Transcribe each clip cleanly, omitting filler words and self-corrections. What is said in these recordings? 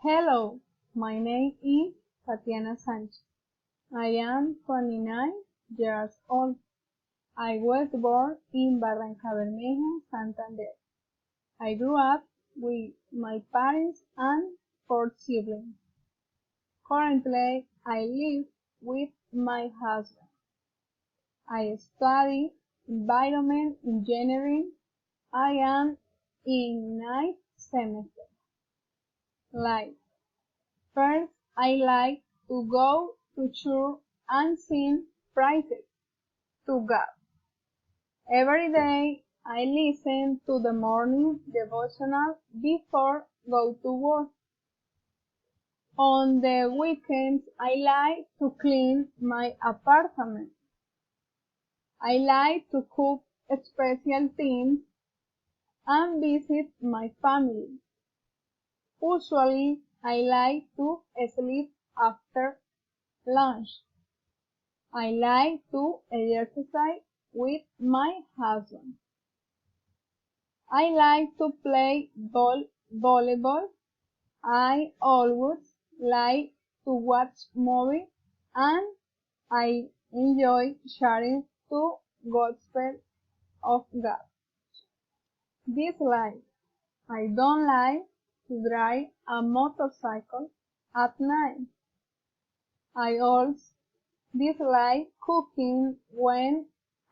Hello, my name is Tatiana Sanchez. I am 29 years old. I was born in Barrancabermeja, Santander. I grew up with my parents and 4 siblings. Currently, I live with my husband. I study environment engineering. I am in 9th semester. Life. First, I like to go to church and sing praises to God. Every day, I listen to the morning devotional before go to work. On the weekends, I like to clean my apartment. I like to cook special things and visit my family. Usually, I like to sleep after lunch. I like to exercise with my husband. I like to play volleyball. I always like to watch movies and I enjoy sharing the gospel of God. Dislike. I don't like to drive a motorcycle at night. I also dislike cooking when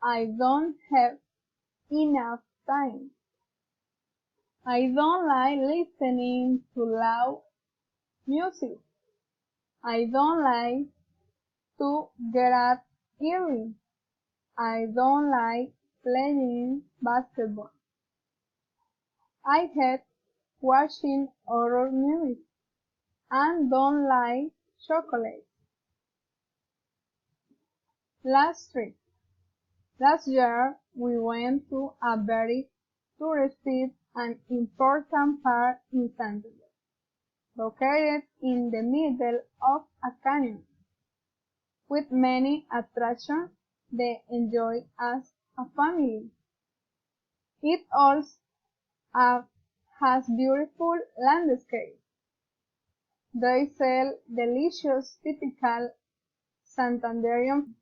I don't have enough time. I don't like listening to loud music. I don't like to get up early. I don't like playing basketball. I hate watching horror movies and don't like chocolate. Last trip. Last year we went to a very touristy and important park in Santander, located in the middle of a canyon, with many attractions they enjoy as a family. It also has beautiful landscapes. They sell delicious typical Santanderian.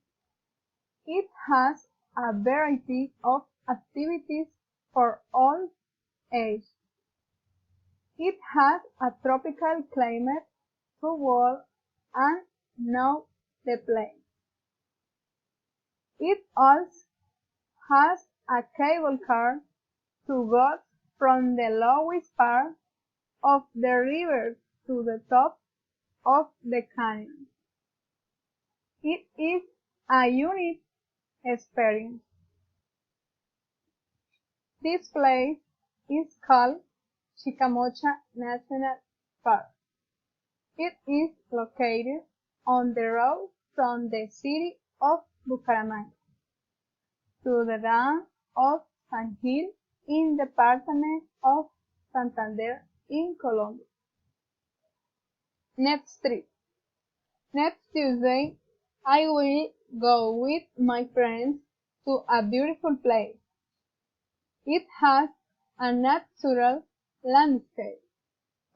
It has a variety of activities for all ages. It has a tropical climate to walk and know the place. It also has a cable car to go from the lowest part of the river to the top of the canyon. It is a unique experience. This place is called Chicamocha National Park. It is located on the road from the city of Bucaramanga to the town of San Gil in the department of Santander in Colombia. Next trip. Next Tuesday, I will go with my friends to a beautiful place. It has a natural landscape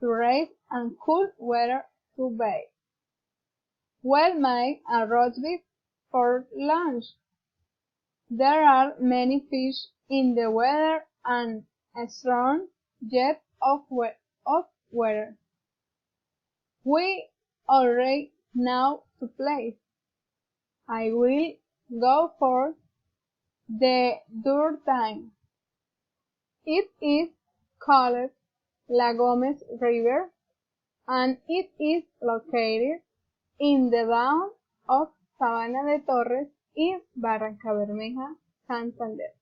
to rest and cool weather to bathe. We'll make a roast beef for lunch. There are many fish in the water and a strong jet of water. We already know the place. I will go for the third time. It is called La Gomez River and it is located in the town of Sabana de Torres in Barrancabermeja, Santander.